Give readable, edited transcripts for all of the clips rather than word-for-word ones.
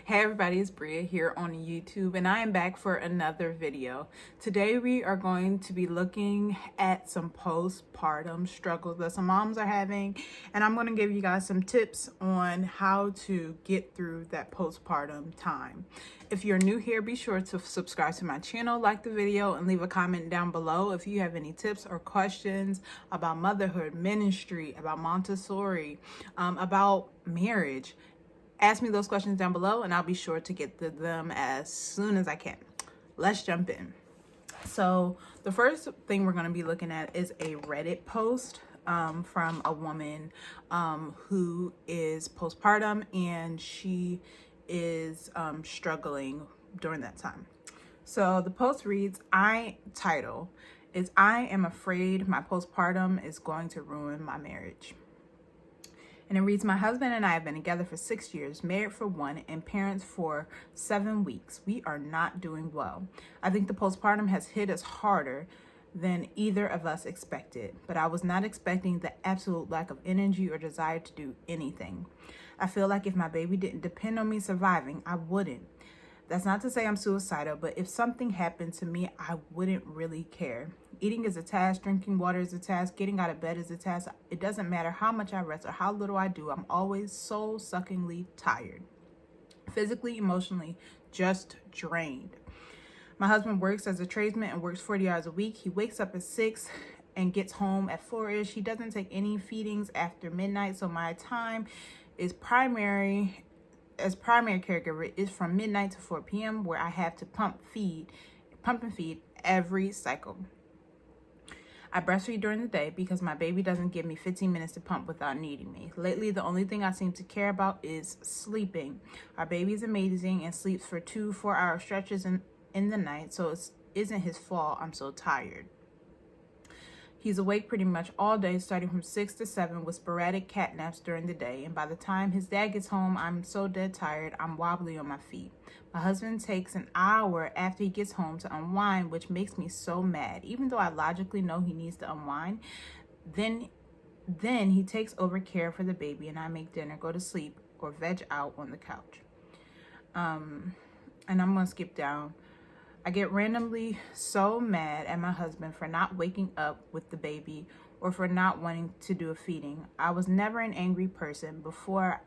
Hey everybody, it's Bria here on YouTube and I am back for another video. Today we are going to be looking at some postpartum struggles that some moms are having, and I'm going to give you guys some tips on how to get through that postpartum time. If you're new here, be sure to subscribe to my channel, like the video, and leave a comment down below if you have any tips or questions about motherhood, ministry, about Montessori, about marriage. Ask me those questions down below and I'll be sure to get to them as soon as I can. Let's jump in. So the first thing we're going to be looking at is a Reddit post from a woman who is postpartum, and she is struggling during that time. So the post reads, I am afraid my postpartum is going to ruin my marriage. And it reads, my husband and I have been together for 6 years, married for 1, and parents for 7 weeks. We are not doing well. I think the postpartum has hit us harder than either of us expected, but I was not expecting the absolute lack of energy or desire to do anything. I feel like if my baby didn't depend on me surviving, I wouldn't. That's not to say I'm suicidal, but if something happened to me, I wouldn't really care. Eating is a task, drinking water is a task, getting out of bed is a task. It doesn't matter how much I rest or how little I do, I'm always soul-suckingly tired. Physically, emotionally, just drained. My husband works as a tradesman and works 40 hours a week. He wakes up at 6 and gets home at 4-ish. He doesn't take any feedings after midnight, so my time is primary caregiver is from midnight to 4 p.m. where I have to pump and feed every cycle. I breastfeed during the day because my baby doesn't give me 15 minutes to pump without needing me. Lately, the only thing I seem to care about is sleeping. Our baby is amazing and sleeps for 2 4-hour stretches in the night, so it isn't his fault I'm so tired. He's awake pretty much all day, starting from 6 to 7 with sporadic cat naps during the day. And by the time his dad gets home, I'm so dead tired, I'm wobbly on my feet. My husband takes an hour after he gets home to unwind, which makes me so mad. Even though I logically know he needs to unwind, then he takes over care for the baby and I make dinner, go to sleep, or veg out on the couch. And I'm going to skip down. I get randomly so mad at my husband for not waking up with the baby or for not wanting to do a feeding. I was never an angry person before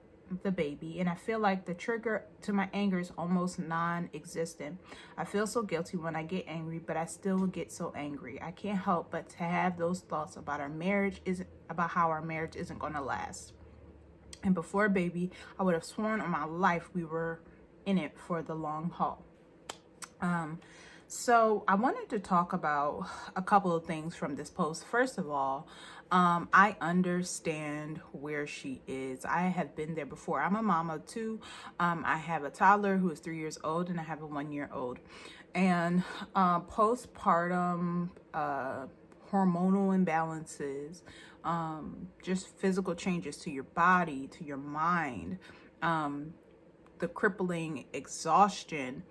the baby, and I feel like the trigger to my anger is almost non-existent. I feel so guilty when I get angry, but I still get so angry. I can't help but to have those thoughts about how our marriage isn't going to last. And before baby, I would have sworn on my life we were in it for the long haul. So I wanted to talk about a couple of things from this post. First of all, I understand where she is. I have been there before. I'm a mama too. I have a toddler who is 3 years old and I have a 1-year-old. And postpartum hormonal imbalances, just physical changes to your body, to your mind, the crippling exhaustion.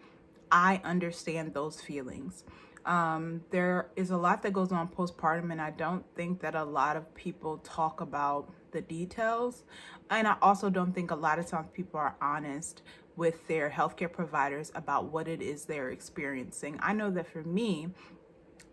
I understand those feelings. There is a lot that goes on postpartum, and I don't think that a lot of people talk about the details. And I also don't think a lot of times people are honest with their healthcare providers about what it is they're experiencing. I know that for me,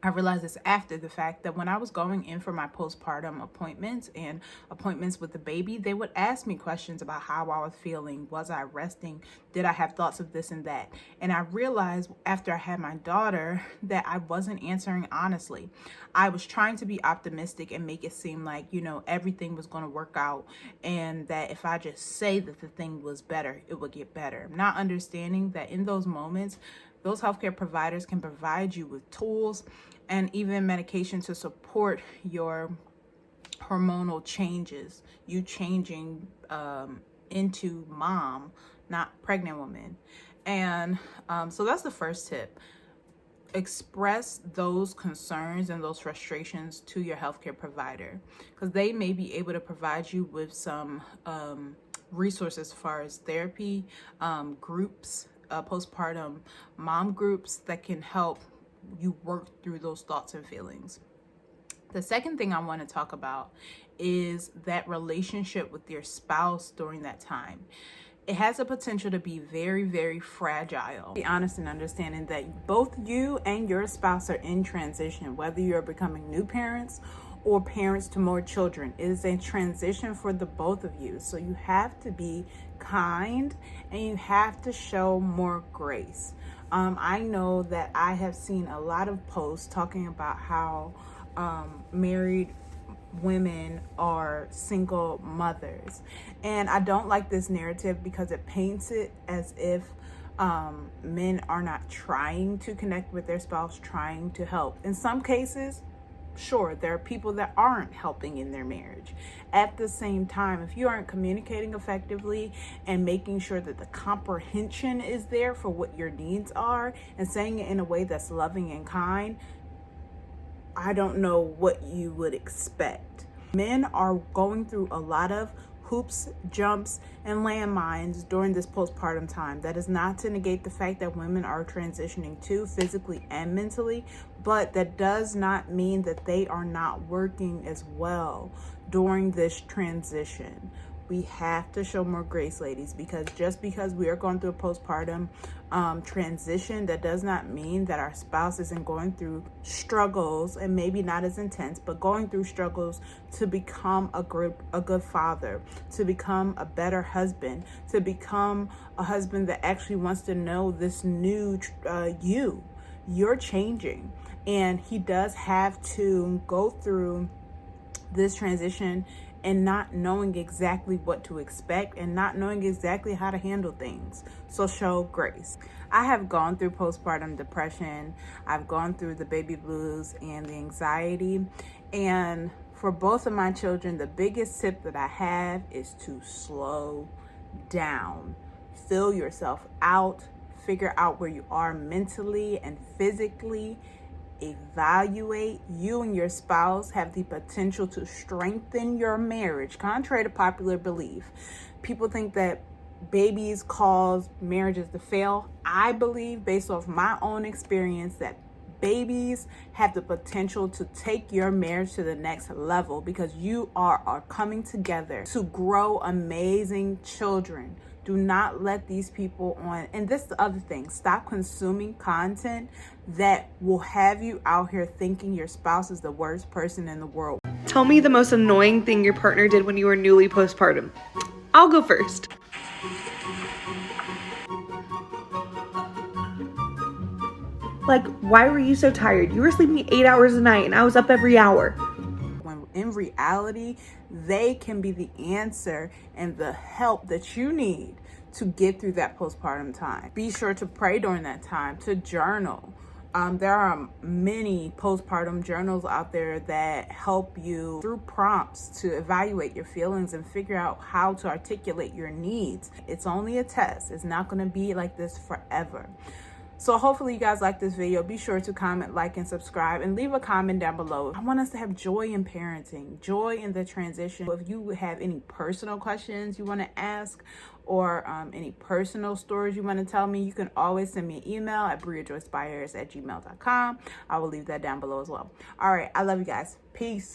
I realized this after the fact that when I was going in for my postpartum appointments and appointments with the baby, they would ask me questions about how I was feeling. Was I resting? Did I have thoughts of this and that? And I realized after I had my daughter that I wasn't answering honestly. I was trying to be optimistic and make it seem like, everything was going to work out, and that if I just say that the thing was better, it would get better. Not understanding that in those moments, those healthcare providers can provide you with tools and even medication to support your hormonal changes, you changing into mom, not pregnant woman. And so that's the first tip. Express those concerns and those frustrations to your healthcare provider, because they may be able to provide you with some resources as far as therapy, groups, postpartum mom groups that can help you work through those thoughts and feelings. The second thing I want to talk about is that relationship with your spouse during that time. it has a potential to be very, very fragile. Be honest and understanding that both you and your spouse are in transition, whether you're becoming new parents or parents to more children. It is a transition for the both of you. So you have to be kind and you have to show more grace. I know that I have seen a lot of posts talking about how married women are single mothers, and I don't like this narrative because it paints it as if men are not trying to connect with their spouse, trying to help. In some cases, sure, there are people that aren't helping in their marriage. At the same time, if you aren't communicating effectively and making sure that the comprehension is there for what your needs are and saying it in a way that's loving and kind, I don't know what you would expect. Men are going through a lot of hoops, jumps, and landmines during this postpartum time. That is not to negate the fact that women are transitioning too, physically and mentally, but that does not mean that they are not working as well during this transition. We have to show more grace, ladies, because just because we are going through a postpartum transition, that does not mean that our spouse isn't going through struggles, and maybe not as intense, but going through struggles to become a good father, to become a better husband, to become a husband that actually wants to know this new you're changing. And he does have to go through this transition and not knowing exactly what to expect and not knowing exactly how to handle things. So show grace. I have gone through postpartum depression. I've gone through the baby blues and the anxiety. And for both of my children, the biggest tip that I have is to slow down. Fill yourself out. Figure out where you are mentally and physically. Evaluate. You and your spouse have the potential to strengthen your marriage. Contrary to popular belief, people think that babies cause marriages to fail. I believe, based off my own experience, that babies have the potential to take your marriage to the next level because you are coming together to grow amazing children. Do not let these people on. And this is the other thing. Stop consuming content that will have you out here thinking your spouse is the worst person in the world. Tell me the most annoying thing your partner did when you were newly postpartum. I'll go first. Like, why were you so tired? You were sleeping 8 hours a night and I was up every hour. When in reality, they can be the answer and the help that you need to get through that postpartum time. Be sure to pray during that time, to journal. There are many postpartum journals out there that help you through prompts to evaluate your feelings and figure out how to articulate your needs. It's only a test. It's not going to be like this forever. So hopefully you guys like this video. Be sure to comment, like, and subscribe, and leave a comment down below. I want us to have joy in parenting, joy in the transition. If you have any personal questions you want to ask, or any personal stories you want to tell me, you can always send me an email at briajoyspires@gmail.com. I will leave that down below as well. All right, I love you guys. Peace.